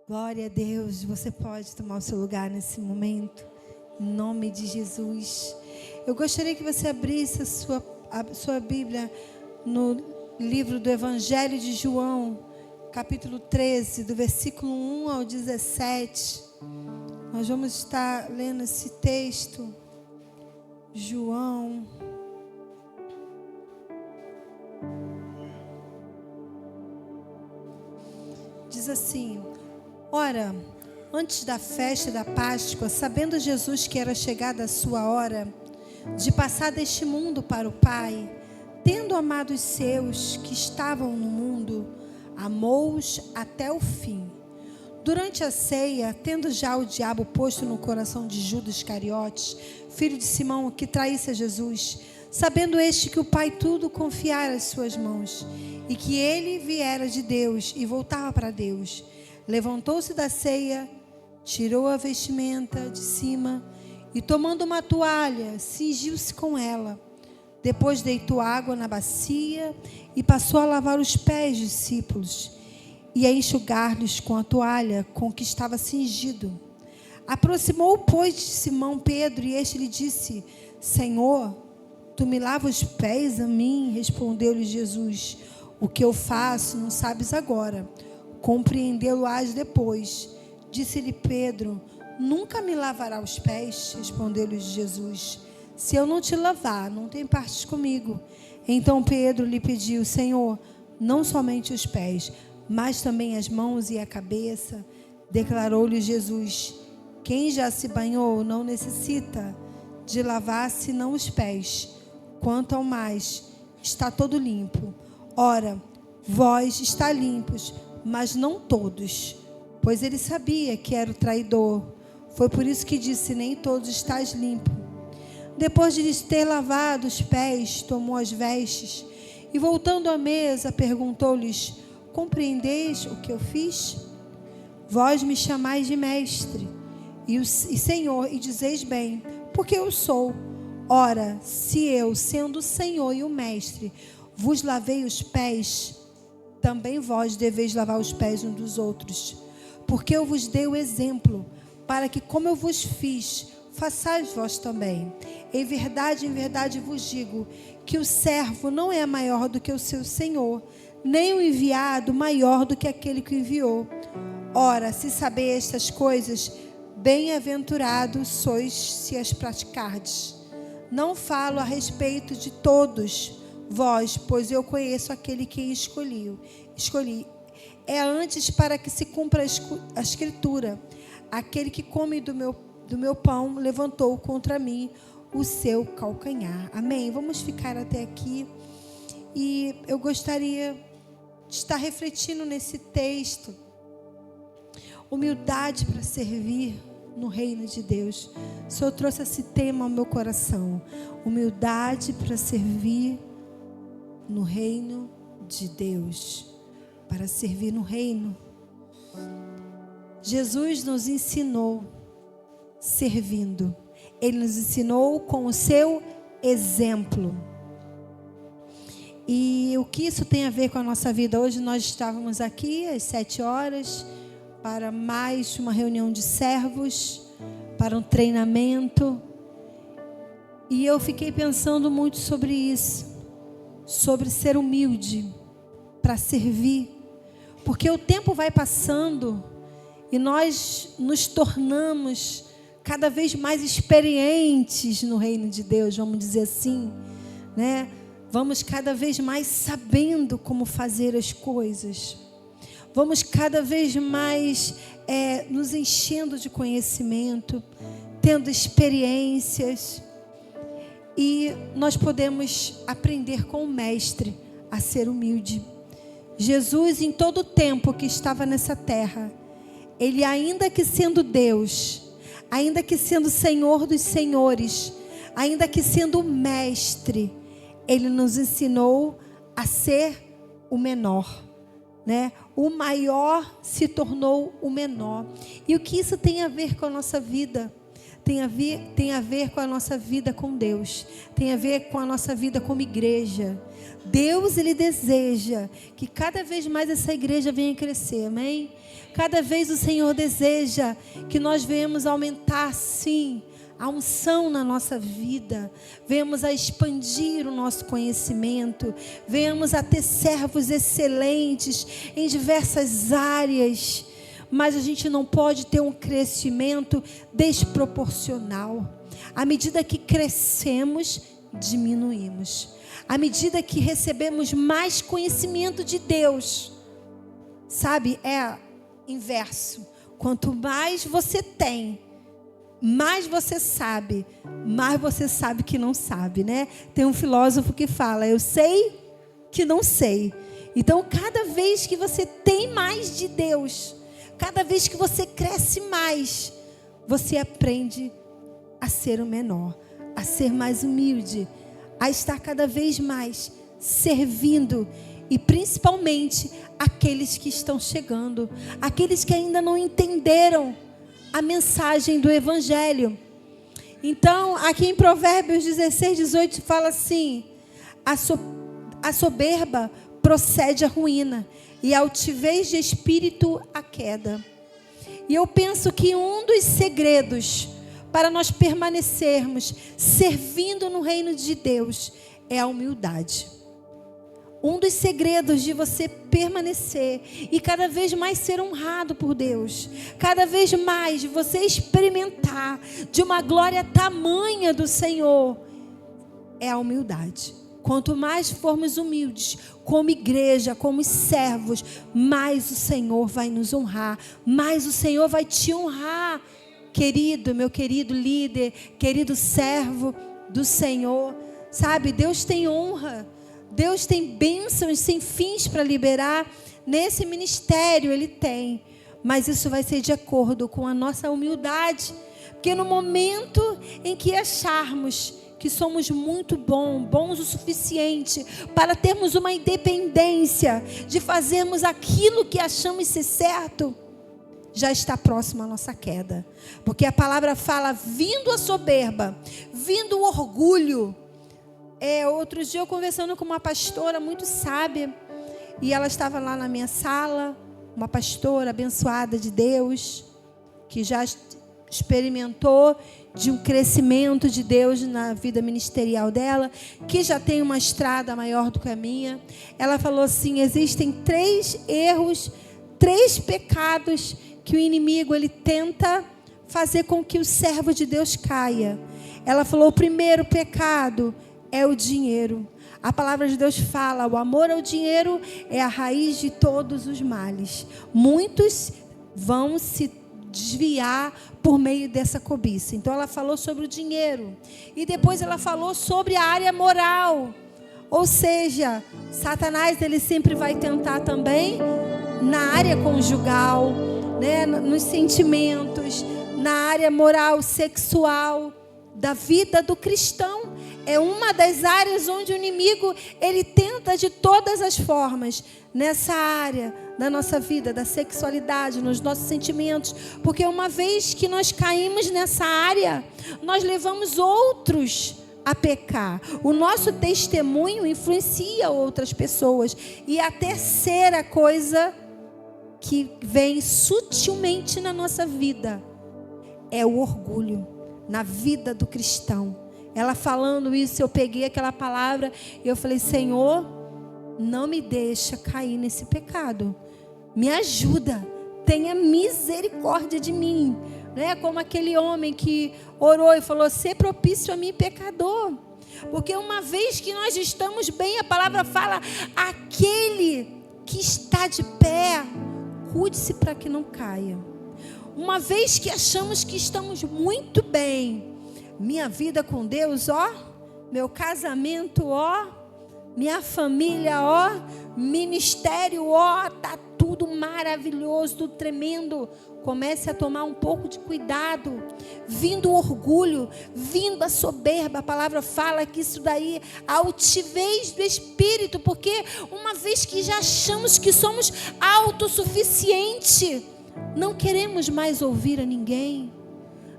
Glória a Deus, você pode tomar o seu lugar nesse momento, em nome de Jesus. Eu gostaria que você abrisse a sua Bíblia no livro do Evangelho de João, capítulo 13, do versículo 1 ao 17. Nós vamos estar lendo esse texto. João. Diz assim: Ora, antes da festa da Páscoa, sabendo Jesus que era chegada a sua hora de passar deste mundo para o Pai, tendo amado os seus que estavam no mundo, amou-os até o fim. Durante a ceia, tendo já o diabo posto no coração de Judas Iscariotes, filho de Simão, que traísse a Jesus, sabendo este que o Pai tudo confiara às suas mãos, e que ele viera de Deus e voltava para Deus, levantou-se da ceia, tirou a vestimenta de cima e, tomando uma toalha, cingiu-se com ela. Depois deitou água na bacia e passou a lavar os pés dos discípulos e a enxugar-lhes com a toalha com que estava cingido. Aproximou, pois, de Simão Pedro, e este lhe disse: Senhor, tu me lavas os pés a mim? Respondeu-lhe Jesus: O que eu faço não sabes agora, compreendê-lo-ás depois. Disse-lhe Pedro: Nunca me lavará os pés? Respondeu-lhe Jesus: Se eu não te lavar, não tem partes comigo. Então Pedro lhe pediu: Senhor, não somente os pés, mas também as mãos e a cabeça. Declarou-lhe Jesus: Quem já se banhou não necessita de lavar senão os pés. Quanto ao mais, está todo limpo. Ora, vós está limpos, mas não todos. Pois ele sabia que era o traidor. Foi por isso que disse: Nem todos estáis limpos. Depois de lhes ter lavado os pés, tomou as vestes e, voltando à mesa, perguntou-lhes: Compreendeis o que eu fiz? Vós me chamais de mestre e Senhor, e dizeis bem, porque eu sou. Ora, se eu, sendo o Senhor e o mestre, vos lavei os pés, também vós deveis lavar os pés uns dos outros. Porque eu vos dei o exemplo, para que, como eu vos fiz, façais vós também. Em verdade vos digo, que o servo não é maior do que o seu senhor, nem o enviado maior do que aquele que o enviou. Ora, se sabeis estas coisas, bem-aventurados sois se as praticardes. Não falo a respeito de todos vós, pois eu conheço aquele que escolhi. É antes para que se cumpra a escritura: aquele que come do meu pão levantou contra mim o seu calcanhar. Amém? Vamos ficar até aqui. E eu gostaria de estar refletindo nesse texto. Humildade para servir no reino de Deus. O Senhor trouxe esse tema ao meu coração. Humildade para servir no reino de Deus. Para servir no reino. Jesus nos ensinou servindo. Ele nos ensinou com o seu exemplo. E o que isso tem a ver com a nossa vida? Hoje nós estávamos aqui às 7 horas para mais uma reunião de servos, para um treinamento. E eu fiquei pensando muito sobre isso, sobre ser humilde para servir. Porque o tempo vai passando e nós nos tornamos cada vez mais experientes no reino de Deus, vamos dizer assim, né? Vamos cada vez mais sabendo como fazer as coisas. Vamos cada vez mais nos enchendo de conhecimento, tendo experiências. E nós podemos aprender com o Mestre a ser humilde. Jesus, em todo o tempo que estava nessa terra, Ele, ainda que sendo Deus, ainda que sendo Senhor dos senhores, ainda que sendo Mestre, Ele nos ensinou a ser o menor, né? O maior se tornou o menor. E o que isso tem a ver com a nossa vida? tem a ver com a nossa vida com Deus, tem a ver com a nossa vida como igreja. Deus, Ele deseja que cada vez mais essa igreja venha crescer, amém? Cada vez o Senhor deseja que nós venhamos aumentar, sim, a unção na nossa vida, venhamos a expandir o nosso conhecimento, venhamos a ter servos excelentes em diversas áreas, mas a gente não pode ter um crescimento desproporcional. À medida que crescemos, diminuímos. À medida que recebemos mais conhecimento de Deus, sabe, é inverso. Quanto mais você tem, mais você sabe que não sabe, né? Tem um filósofo que fala, eu sei que não sei. Então, cada vez que você tem mais de Deus, cada vez que você cresce mais, você aprende a ser o menor, a ser mais humilde, a estar cada vez mais servindo, e principalmente aqueles que estão chegando, aqueles que ainda não entenderam a mensagem do Evangelho. Então, aqui em Provérbios 16, 18, fala assim: a soberba procede à ruína, e a altivez de espírito à queda. E eu penso que um dos segredos para nós permanecermos servindo no reino de Deus é a humildade. Um dos segredos de você permanecer e cada vez mais ser honrado por Deus, cada vez mais de você experimentar de uma glória tamanha do Senhor, é a humildade. Quanto mais formos humildes, como igreja, como servos, mais o Senhor vai nos honrar, mais o Senhor vai te honrar, querido, meu querido líder, querido servo do Senhor. Sabe, Deus tem honra, Deus tem bênçãos sem fins para liberar nesse ministério, Ele tem. Mas isso vai ser de acordo com a nossa humildade. Porque no momento em que acharmos que somos muito bons o suficiente para termos uma independência de fazermos aquilo que achamos ser certo, já está próxima a nossa queda. Porque a palavra fala, vindo a soberba, vindo o orgulho. Outro dia eu conversando com uma pastora muito sábia, e ela estava lá na minha sala, uma pastora abençoada de Deus, que já experimentou de um crescimento de Deus na vida ministerial dela, que já tem uma estrada maior do que a minha. Ela falou assim, existem 3 erros, 3 pecados que o inimigo ele tenta fazer com que o servo de Deus caia. Ela falou, o primeiro pecado é o dinheiro. A palavra de Deus fala, o amor ao dinheiro é a raiz de todos os males. Muitos vão se desviar por meio dessa cobiça. Então ela falou sobre o dinheiro. E depois ela falou sobre a área moral. Ou seja, Satanás ele sempre vai tentar também na área conjugal, né, nos sentimentos, na área moral, sexual da vida do cristão. É uma das áreas onde o inimigo ele tenta de todas as formas, nessa área da nossa vida, da sexualidade, nos nossos sentimentos. Porque uma vez que nós caímos nessa área, nós levamos outros a pecar. O nosso testemunho influencia outras pessoas. E a terceira coisa que vem sutilmente na nossa vida é o orgulho na vida do cristão. Ela falando isso, eu peguei aquela palavra e eu falei, Senhor, não me deixa cair nesse pecado. Me ajuda, tenha misericórdia de mim. Né? Como aquele homem que orou e falou, sê propício a mim, pecador. Porque uma vez que nós estamos bem, a palavra fala, aquele que está de pé, cuide-se para que não caia. Uma vez que achamos que estamos muito bem, minha vida com Deus, ó, meu casamento, ó, minha família, ó, ministério, ó, tá tudo maravilhoso, tudo tremendo. Comece a tomar um pouco de cuidado. Vindo o orgulho, vindo a soberba, a palavra fala que isso daí, a altivez do espírito, porque uma vez que já achamos que somos autossuficientes, não queremos mais ouvir a ninguém.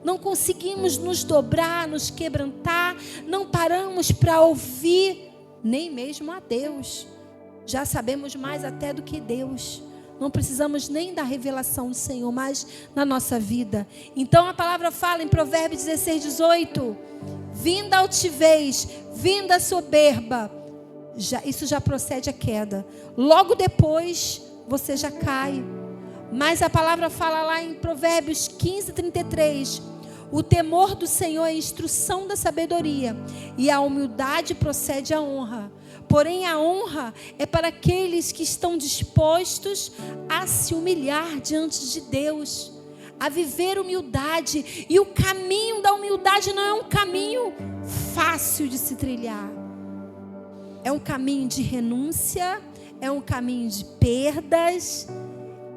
não conseguimos nos dobrar, nos quebrantar, não paramos para ouvir nem mesmo a Deus. Já sabemos mais até do que Deus. Não precisamos nem da revelação do Senhor mais na nossa vida. Então a palavra fala em Provérbios 16:18: vinda a altivez, vinda a soberba, isso já procede a queda. Logo depois você já cai. Mas a palavra fala lá em Provérbios 15:33: o temor do Senhor é a instrução da sabedoria, e a humildade procede a honra. Porém a honra é para aqueles que estão dispostos a se humilhar diante de Deus, a viver humildade. E o caminho da humildade não é um caminho fácil de se trilhar. É um caminho de renúncia, é um caminho de perdas,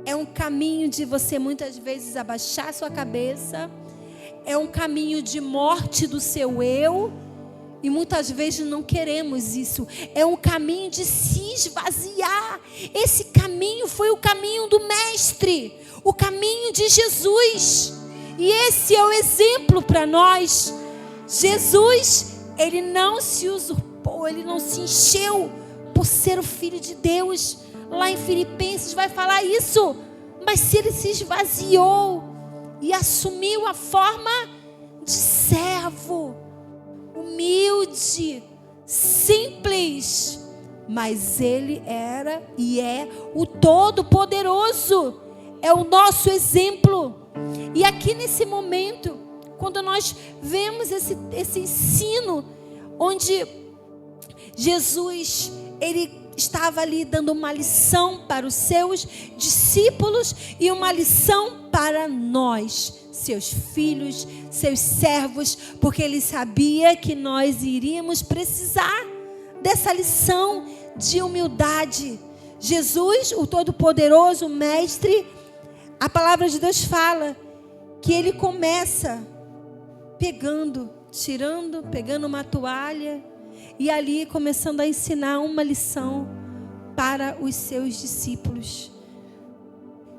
é um caminho de você muitas vezes abaixar sua cabeça, é um caminho de morte do seu eu, e muitas vezes não queremos isso. É um caminho de se esvaziar. Esse caminho foi o caminho do Mestre, o caminho de Jesus, e esse é o exemplo para nós. Jesus, ele não se usurpou, ele não se encheu por ser o Filho de Deus. Lá em Filipenses vai falar isso. Mas se ele se esvaziou e assumiu a forma de servo, humilde, simples, mas ele era e é o Todo-Poderoso, é o nosso exemplo. E aqui nesse momento, quando nós vemos esse ensino, onde Jesus, ele estava ali dando uma lição para os seus discípulos e uma lição para nós, seus filhos, seus servos, porque ele sabia que nós iríamos precisar dessa lição de humildade. Jesus, o Todo-Poderoso, o Mestre, a palavra de Deus fala que ele começa pegando uma toalha, e ali começando a ensinar uma lição para os seus discípulos.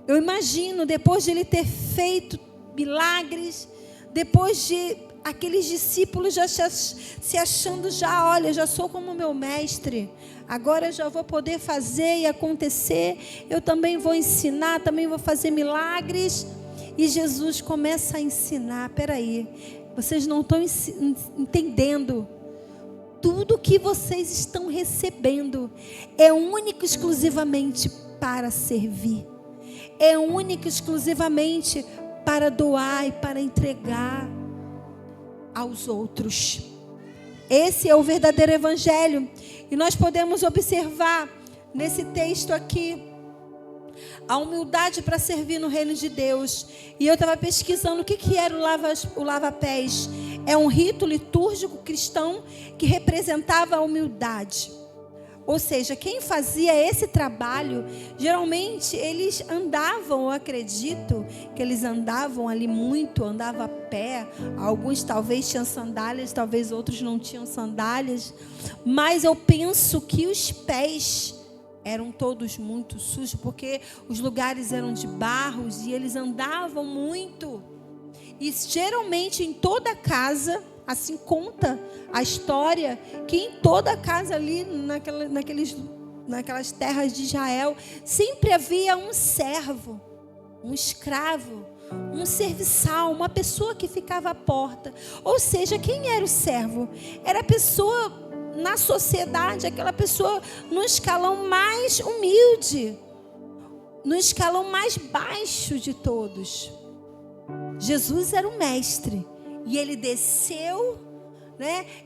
Eu imagino, depois de ele ter feito milagres, depois de aqueles discípulos já se achando, olha, já sou como meu mestre, agora eu já vou poder fazer e acontecer, eu também vou ensinar, também vou fazer milagres. E Jesus começa a ensinar: peraí, vocês não estão entendendo. Tudo que vocês estão recebendo é único e exclusivamente para servir. É único e exclusivamente para doar e para entregar aos outros. Esse é o verdadeiro evangelho. E nós podemos observar nesse texto aqui a humildade para servir no reino de Deus. E eu estava pesquisando o que era o lava-pés. É um rito litúrgico cristão que representava a humildade. Ou seja, quem fazia esse trabalho, geralmente eles andavam, eu acredito que eles andavam ali muito, andavam a pé. Alguns talvez tinham sandálias, talvez outros não tinham sandálias. Mas eu penso que os pés eram todos muito sujos, porque os lugares eram de barros e eles andavam muito. E geralmente em toda casa, assim conta a história, que em toda casa ali, naquelas terras de Israel, sempre havia um servo, um escravo, um serviçal, uma pessoa que ficava à porta. Ou seja, quem era o servo? Era a pessoa na sociedade, aquela pessoa no escalão mais humilde, no escalão mais baixo de todos. Jesus era o mestre e ele desceu,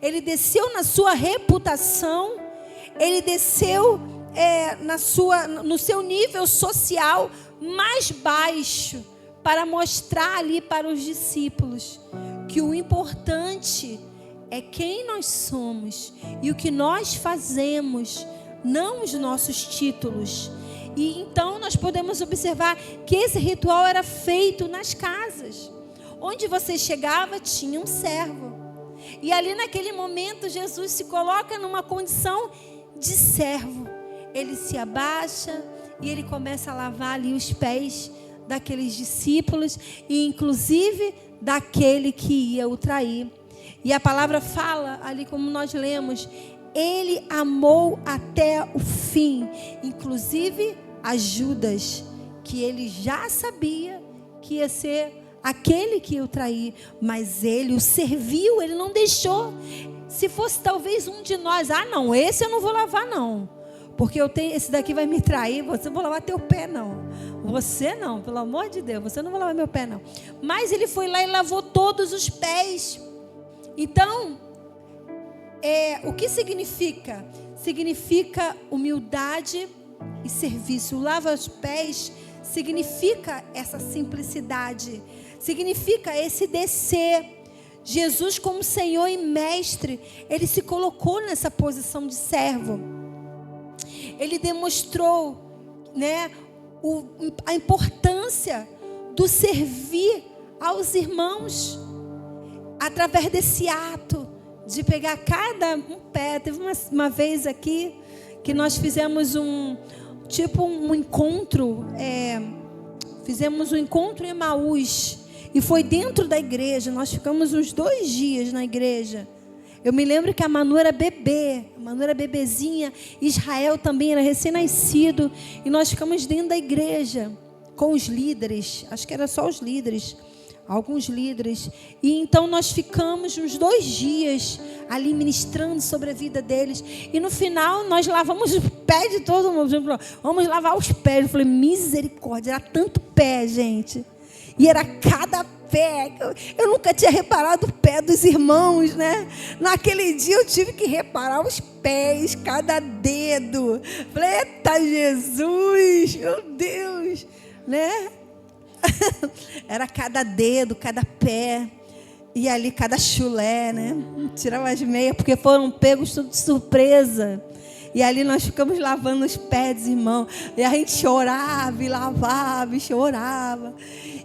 Ele desceu na sua reputação, ele desceu no seu nível social mais baixo, para mostrar ali para os discípulos que o importante é quem nós somos e o que nós fazemos, não os nossos títulos. E então nós podemos observar que esse ritual era feito nas casas. Onde você chegava, tinha um servo. E ali naquele momento, Jesus se coloca numa condição de servo. Ele se abaixa e ele começa a lavar ali os pés daqueles discípulos e inclusive daquele que ia o trair. E a palavra fala ali, como nós lemos, ele amou até o fim, inclusive a Judas, que ele já sabia que ia ser aquele que ia o trair, mas ele o serviu, ele não deixou. Se fosse talvez um de nós, não, esse eu não vou lavar não, porque esse daqui vai me trair, você não vou lavar teu pé não, você não, pelo amor de Deus, você não vai lavar meu pé não. Mas ele foi lá e lavou todos os pés. Então, o que significa? Significa humildade e serviço. Lava os pés significa essa simplicidade, significa esse descer. Jesus, como Senhor e Mestre, ele se colocou nessa posição de servo. Ele demonstrou, a importância do servir aos irmãos através desse ato de pegar cada um pé. Teve uma vez aqui que nós fizemos um encontro, fizemos um encontro em Emaús, e foi dentro da igreja. Nós ficamos uns 2 dias na igreja. Eu me lembro que a Manu era bebezinha, Israel também era recém-nascido, e nós ficamos dentro da igreja com os líderes, acho que era só os líderes, alguns líderes, e então nós ficamos uns 2 dias ali ministrando sobre a vida deles, e no final nós lavamos os pés de todo mundo. Vamos lavar os pés. Eu falei, misericórdia, era tanto pé, gente, e era cada pé. Eu nunca tinha reparado o pé dos irmãos, né? Naquele dia eu tive que reparar os pés, cada dedo. Falei, eita Jesus, meu Deus, né? Era cada dedo, cada pé, e ali cada chulé, né? Tirava as meias, porque foram pegos tudo de surpresa. E ali nós ficamos lavando os pés, irmão. E a gente chorava e lavava e chorava.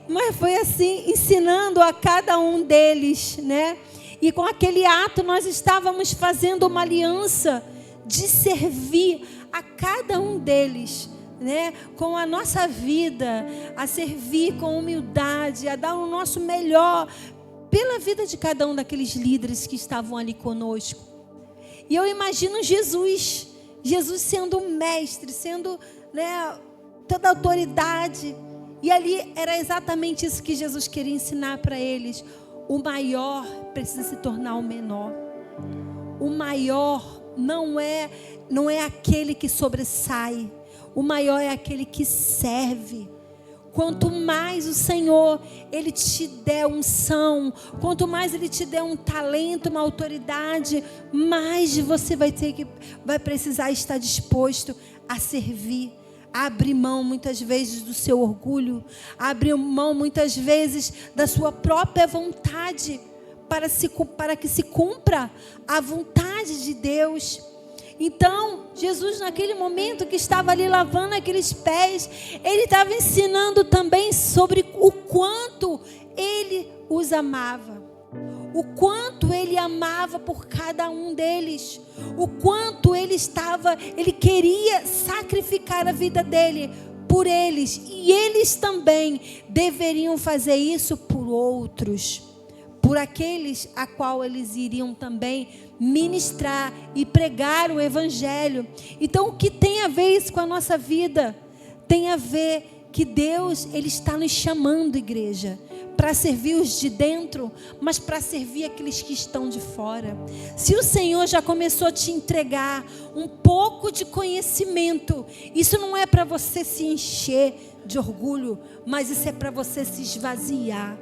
Mas foi assim, ensinando a cada um deles, né? E com aquele ato nós estávamos fazendo uma aliança de servir a cada um deles, né? Com a nossa vida, a servir com humildade, a dar o nosso melhor pela vida de cada um daqueles líderes que estavam ali conosco. E eu imagino Jesus sendo um mestre, sendo, toda a autoridade. E ali era exatamente isso que Jesus queria ensinar para eles. O maior precisa se tornar o menor. O maior não é aquele que sobressai. O maior é aquele que serve. Quanto mais o Senhor, Ele te der unção, quanto mais Ele te der um talento, uma autoridade, mais você vai precisar estar disposto a servir. Abre mão muitas vezes do seu orgulho, abre mão muitas vezes da sua própria vontade, para que se cumpra a vontade de Deus. Então, Jesus, naquele momento que estava ali lavando aqueles pés, Ele estava ensinando também sobre o quanto Ele os amava. O quanto Ele amava por cada um deles. O quanto Ele queria sacrificar a vida dele por eles. E eles também deveriam fazer isso por outros. Por aqueles a qual eles iriam também ministrar e pregar o Evangelho. Então, o que tem a ver isso com a nossa vida? Tem a ver que Deus, Ele está nos chamando, igreja, para servir os de dentro, mas para servir aqueles que estão de fora. Se o Senhor já começou a te entregar um pouco de conhecimento, isso não é para você se encher de orgulho, mas isso é para você se esvaziar.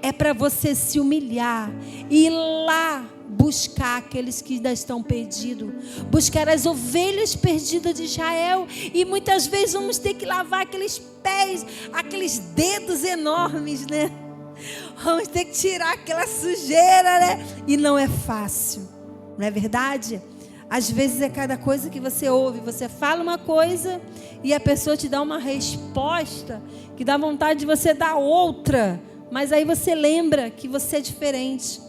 É para você se humilhar e ir lá buscar aqueles que ainda estão perdidos, buscar as ovelhas perdidas de Israel. E muitas vezes vamos ter que lavar aqueles pés, aqueles dedos enormes, né? Vamos ter que tirar aquela sujeira, né? E não é fácil, não é verdade? Às vezes é cada coisa que você ouve, você fala uma coisa e a pessoa te dá uma resposta que dá vontade de você dar outra. Mas aí você lembra que você é diferente.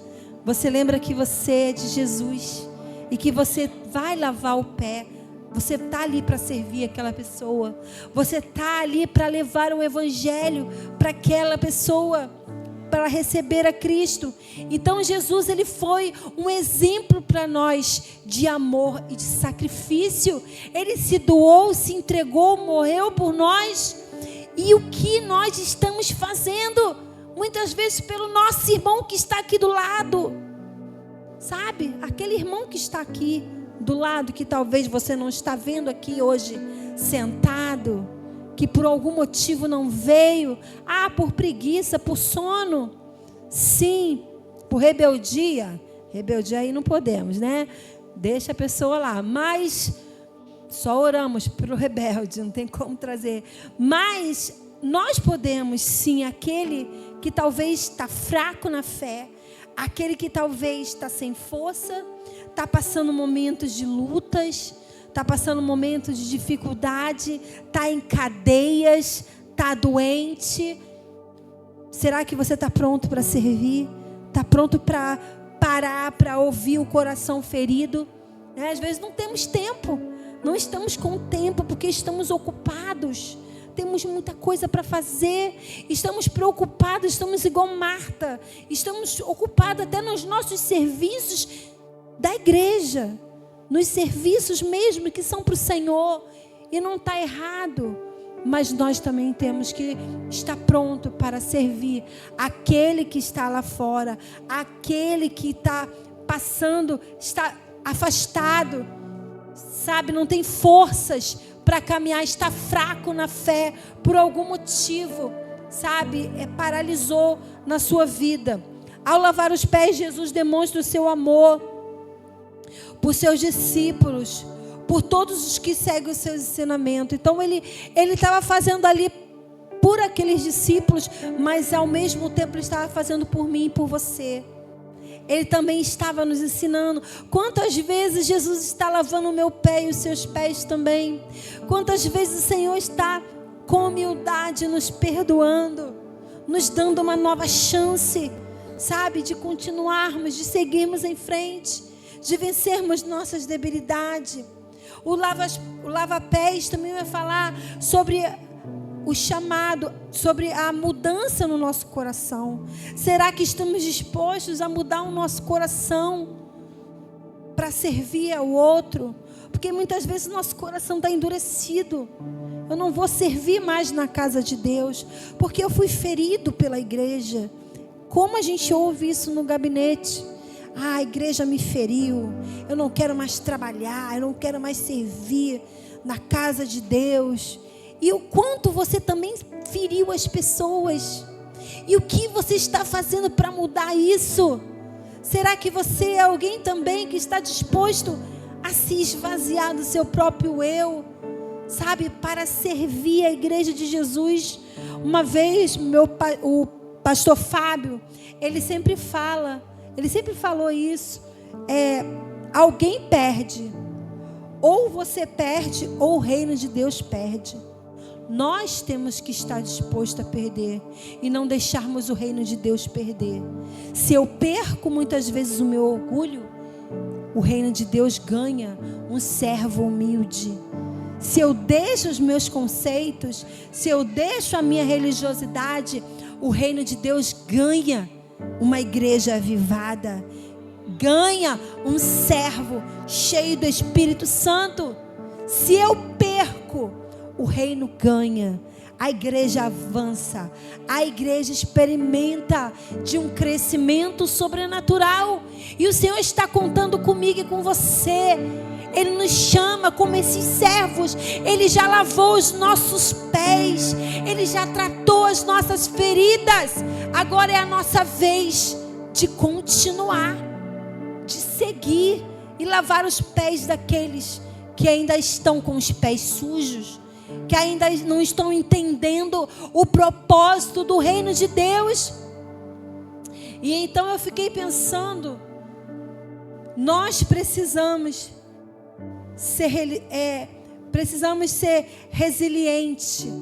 Você lembra que você é de Jesus. E que você vai lavar o pé Você está ali para servir aquela pessoa. Você está ali para levar o evangelho para aquela pessoa, para receber a Cristo. Então Jesus, ele foi um exemplo para nós de amor e de sacrifício. Ele se doou, se entregou, morreu por nós. E o que nós estamos fazendo? Muitas vezes pelo nosso irmão que está aqui do lado. Sabe? Aquele irmão que está aqui do lado, que talvez você não está vendo aqui hoje, sentado, que por algum motivo não veio. Por preguiça, por sono. Sim, por rebeldia. Rebeldia aí não podemos, né? Deixa a pessoa lá. Mas só oramos pelo rebelde, não tem como trazer. Mas nós podemos sim, aquele que talvez está fraco na fé, aquele que talvez está sem força, está passando momentos de lutas, está passando momentos de dificuldade, está em cadeias, está doente. Será que você está pronto para servir? Está pronto para parar, para ouvir o coração ferido? Às vezes não temos tempo, não estamos com tempo porque estamos ocupados. Temos muita coisa para fazer, estamos preocupados, estamos igual Marta, estamos ocupados até nos nossos serviços da igreja, nos serviços mesmo que são para o Senhor, e não está errado, mas nós também temos que estar pronto para servir aquele que está lá fora, aquele que está passando, está afastado, sabe, não tem forças para caminhar, está fraco na fé por algum motivo, sabe, paralisou na sua vida. Ao lavar os pés, Jesus demonstra o seu amor por seus discípulos, por todos os que seguem os seus ensinamentos. Então ele estava fazendo ali por aqueles discípulos, mas ao mesmo tempo ele estava fazendo por mim e por você. Ele também estava nos ensinando. Quantas vezes Jesus está lavando o meu pé e os seus pés também? Quantas vezes o Senhor está com humildade nos perdoando, nos dando uma nova chance, sabe, de continuarmos, de seguirmos em frente, de vencermos nossas debilidades. O lava-pés também vai falar sobre o chamado, sobre a mudança no nosso coração. Será que estamos dispostos a mudar o nosso coração para servir ao outro? Porque muitas vezes o nosso coração está endurecido. Eu não vou servir mais na casa de Deus, porque eu fui ferido pela igreja. Como a gente ouve isso no gabinete? A igreja me feriu, eu não quero mais trabalhar, eu não quero mais servir na casa de Deus. E o quanto você também feriu as pessoas. E o que você está fazendo para mudar isso? Será que você é alguém também que está disposto a se esvaziar do seu próprio eu, sabe, para servir a igreja de Jesus? Uma vez o pastor Fábio, ele sempre falou isso, alguém perde, ou você perde, ou o reino de Deus perde. Nós temos que estar dispostos a perder e não deixarmos o reino de Deus perder. Se eu perco muitas vezes o meu orgulho, o reino de Deus ganha um servo humilde. Se eu deixo os meus conceitos, se eu deixo a minha religiosidade, o reino de Deus ganha uma igreja avivada, ganha um servo cheio do Espírito Santo. Se eu perco, o reino ganha, a igreja avança, a igreja experimenta de um crescimento sobrenatural. E o Senhor está contando comigo e com você. Ele nos chama como esses servos. Ele já lavou os nossos pés, Ele já tratou as nossas feridas. Agora é a nossa vez de continuar, de seguir e lavar os pés daqueles que ainda estão com os pés sujos, que ainda não estão entendendo o propósito do reino de Deus. E então eu fiquei pensando, nós precisamos ser resiliente.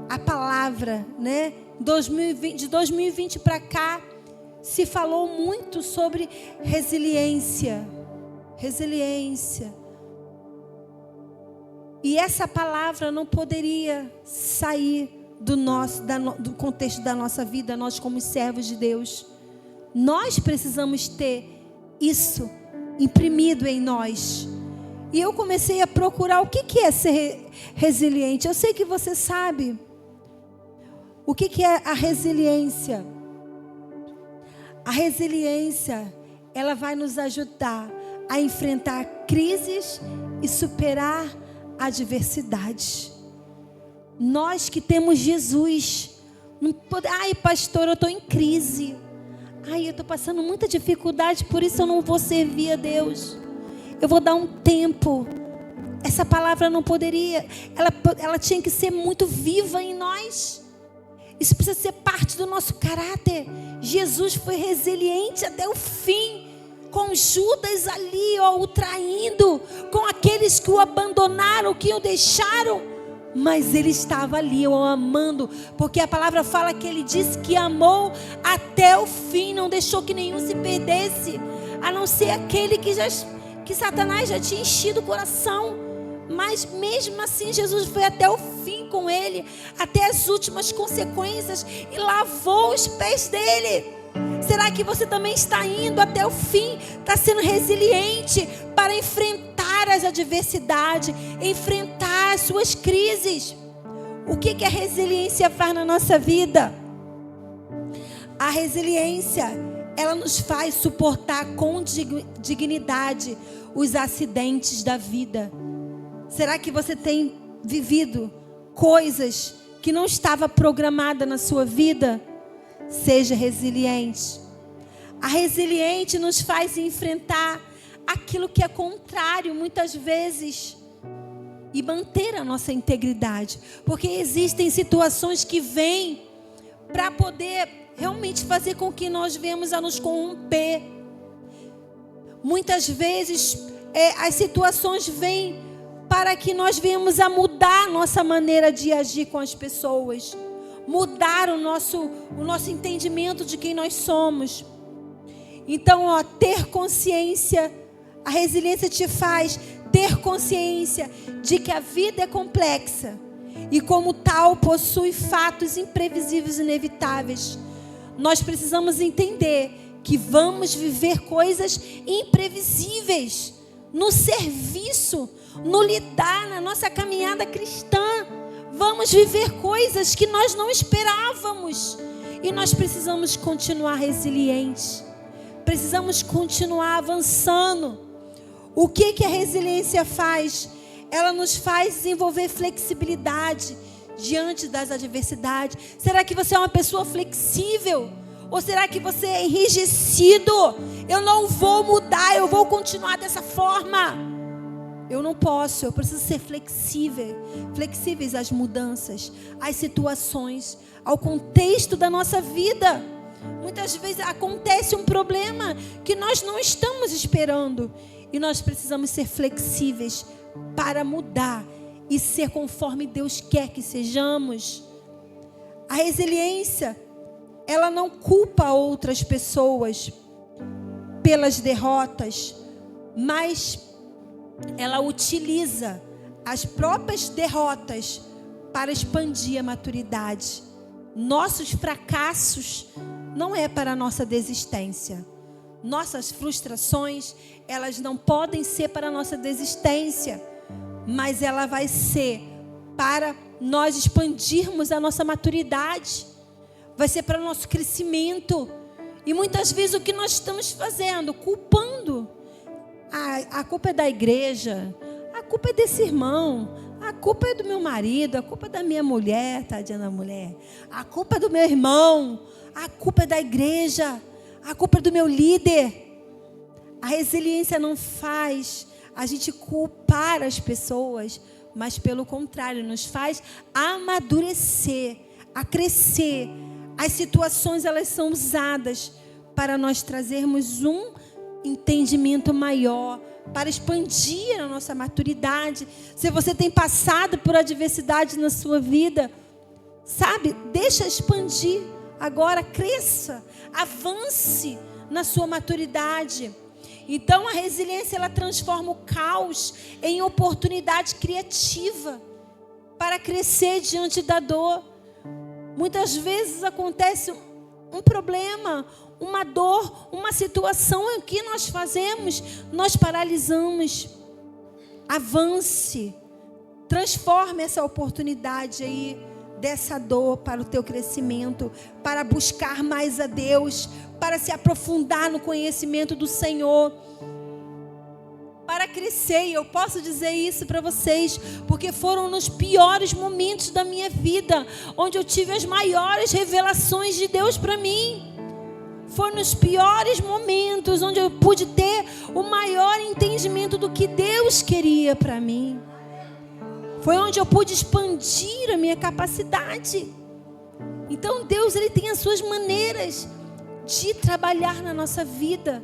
A palavra, né? De 2020 para cá se falou muito sobre resiliência. E essa palavra não poderia sair do contexto da nossa vida, nós como servos de Deus. Nós precisamos ter isso imprimido em nós. E eu comecei a procurar o que é ser resiliente. Eu sei que você sabe o que é a resiliência. A resiliência, ela vai nos ajudar a enfrentar crises e superar adversidades. Nós que temos Jesus, ai pastor, eu estou em crise. Ai, eu estou passando muita dificuldade, por isso eu não vou servir a Deus. Eu vou dar um tempo. Essa palavra não poderia, ela tinha que ser muito viva em nós. Isso precisa ser parte do nosso caráter. Jesus foi resiliente até o fim, com Judas ali, o traindo, com aqueles que o abandonaram, que o deixaram. Mas ele estava ali, o amando, porque a palavra fala que ele disse que amou até o fim, não deixou que nenhum se perdesse, a não ser aquele que Satanás já tinha enchido o coração. Mas mesmo assim Jesus foi até o fim com ele, até as últimas consequências, e lavou os pés dele. Será que você também está indo até o fim? Está sendo resiliente para enfrentar as adversidades, enfrentar as suas crises? O que a resiliência faz na nossa vida? A resiliência, ela nos faz suportar com dignidade os acidentes da vida. Será que você tem vivido coisas que não estava programada na sua vida? Seja resiliente. A resiliente nos faz enfrentar aquilo que é contrário muitas vezes e manter a nossa integridade, porque existem situações que vêm para poder realmente fazer com que nós venhamos a nos corromper. Muitas vezes as situações vêm para que nós venhamos a mudar nossa maneira de agir com as pessoas, mudar o nosso entendimento de quem nós somos. Então, ter consciência, a resiliência te faz ter consciência de que a vida é complexa e como tal possui fatos imprevisíveis e inevitáveis. Nós precisamos entender que vamos viver coisas imprevisíveis no serviço, no lidar, na nossa caminhada cristã. Vamos viver coisas que nós não esperávamos. E nós precisamos continuar resilientes. Precisamos continuar avançando. O que a resiliência faz? Ela nos faz desenvolver flexibilidade diante das adversidades. Será que você é uma pessoa flexível? Ou será que você é enrijecido? Eu não vou mudar, eu vou continuar dessa forma. Eu não posso, eu preciso ser flexíveis às mudanças, às situações, ao contexto da nossa vida. Muitas vezes acontece um problema que nós não estamos esperando e nós precisamos ser flexíveis para mudar e ser conforme Deus quer que sejamos. A resiliência, ela não culpa outras pessoas pelas derrotas, mas ela utiliza as próprias derrotas para expandir a maturidade. Nossos fracassos não é para a nossa desistência. Nossas frustrações, elas não podem ser para a nossa desistência, mas ela vai ser para nós expandirmos a nossa maturidade. Vai ser para o nosso crescimento. E muitas vezes o que nós estamos fazendo? Culpando. A culpa é da igreja, a culpa é desse irmão, a culpa é do meu marido, a culpa é da minha mulher, tadinha da mulher, a culpa é do meu irmão, a culpa é da igreja, a culpa é do meu líder. A resiliência não faz a gente culpar as pessoas, mas pelo contrário, nos faz amadurecer, a crescer. As situações, elas são usadas para nós trazermos um entendimento maior, para expandir a nossa maturidade. Se você tem passado por adversidade na sua vida, sabe, deixa expandir. Agora cresça, avance na sua maturidade. Então a resiliência, ela transforma o caos em oportunidade criativa para crescer diante da dor. Muitas vezes acontece um problema, uma dor, uma situação em que nós fazemos, nós paralisamos. Avance, transforme essa oportunidade aí dessa dor para o teu crescimento, para buscar mais a Deus, para se aprofundar no conhecimento do Senhor, para crescer. E eu posso dizer isso para vocês, porque foram nos piores momentos da minha vida, onde eu tive as maiores revelações de Deus para mim. Foi nos piores momentos onde eu pude ter o maior entendimento do que Deus queria para mim. Foi onde eu pude expandir a minha capacidade. Então Deus, Ele tem as suas maneiras de trabalhar na nossa vida.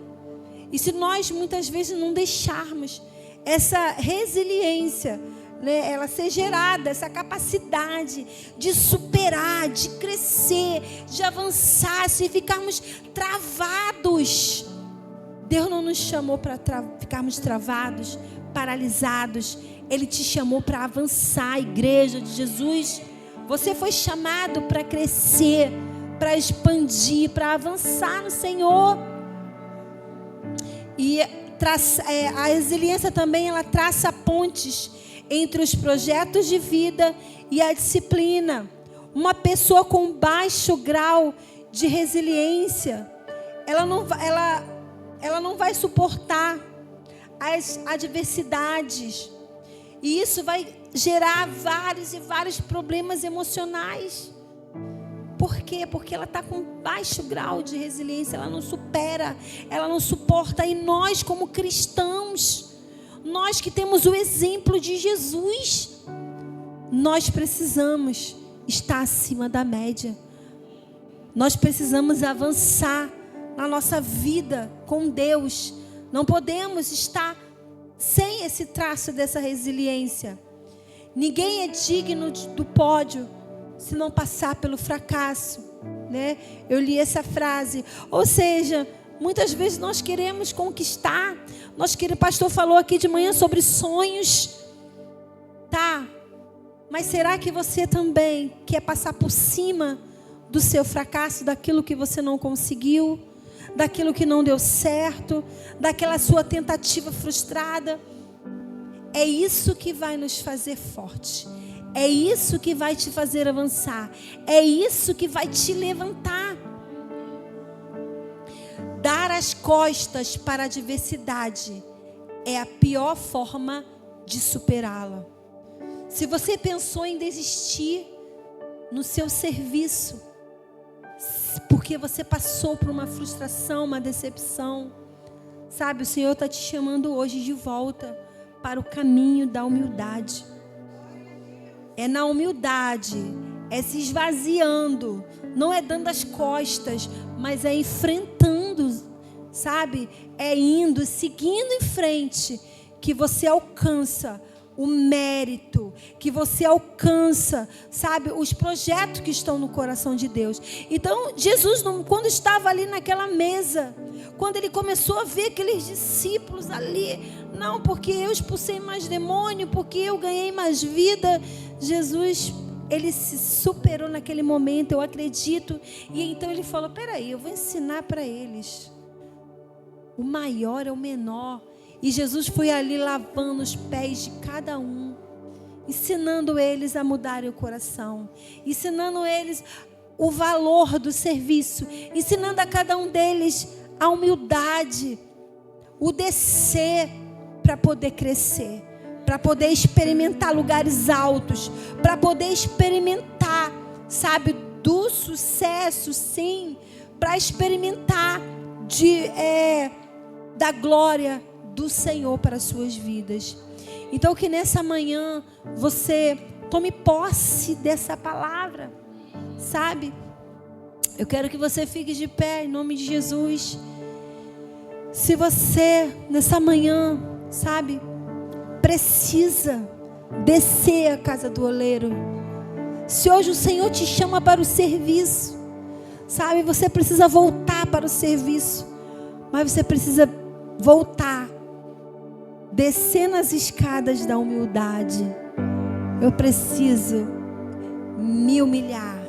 E se nós muitas vezes não deixarmos essa resiliência, né, ela ser gerada, essa capacidade de superar, de crescer, de avançar, se ficarmos travados. Deus não nos chamou para ficarmos travados, paralisados. Ele te chamou para avançar, igreja de Jesus. Você foi chamado para crescer, para expandir, para avançar no Senhor. E a resiliência também, ela traça pontes entre os projetos de vida e a disciplina. Uma pessoa com baixo grau de resiliência, ela não vai suportar as adversidades. E isso vai gerar vários e vários problemas emocionais. Por quê? Porque ela está com baixo grau de resiliência, ela não supera, ela não suporta. E nós, como cristãos, nós que temos o exemplo de Jesus, nós precisamos estar acima da média. Nós precisamos avançar na nossa vida com Deus. Não podemos estar sem esse traço dessa resiliência. Ninguém é digno do pódio se não passar pelo fracasso, né? Eu li essa frase. Ou seja, muitas vezes nós queremos conquistar. O pastor falou aqui de manhã sobre sonhos. Tá, mas será que você também quer passar por cima do seu fracasso, daquilo que você não conseguiu, daquilo que não deu certo, daquela sua tentativa frustrada? É isso que vai nos fazer forte. É isso que vai te fazer avançar. É isso que vai te levantar. Dar as costas para a adversidade é a pior forma de superá-la. Se você pensou em desistir no seu serviço, porque você passou por uma frustração, uma decepção, sabe, o Senhor está te chamando hoje de volta para o caminho da humildade. É na humildade, é se esvaziando, não é dando as costas, mas é enfrentando, sabe? É indo, seguindo em frente, que você alcança o mérito, que você alcança, sabe, os projetos que estão no coração de Deus. Então, Jesus, quando estava ali naquela mesa, quando ele começou a ver aqueles discípulos ali, não, porque eu expulsei mais demônio, porque eu ganhei mais vida, Jesus, ele se superou naquele momento, eu acredito. E então ele falou, peraí, eu vou ensinar para eles. O maior é o menor. E Jesus foi ali lavando os pés de cada um, ensinando eles a mudarem o coração, ensinando eles o valor do serviço, ensinando a cada um deles a humildade, o descer para poder crescer, para poder experimentar lugares altos, para poder experimentar, sabe, do sucesso, sim, para experimentar da glória do Senhor para as suas vidas. Então que nessa manhã você tome posse dessa palavra, sabe? Eu quero que você fique de pé em nome de Jesus. Se você nessa manhã, sabe, precisa descer à casa do oleiro, se hoje o Senhor te chama para o serviço, sabe, você precisa voltar para o serviço, mas você precisa voltar, descendo as escadas da humildade. Eu preciso me humilhar.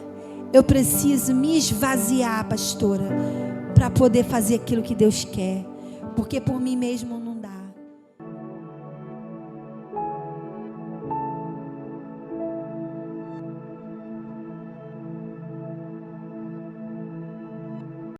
Eu preciso me esvaziar, pastora, para poder fazer aquilo que Deus quer. Porque por mim mesmo eu não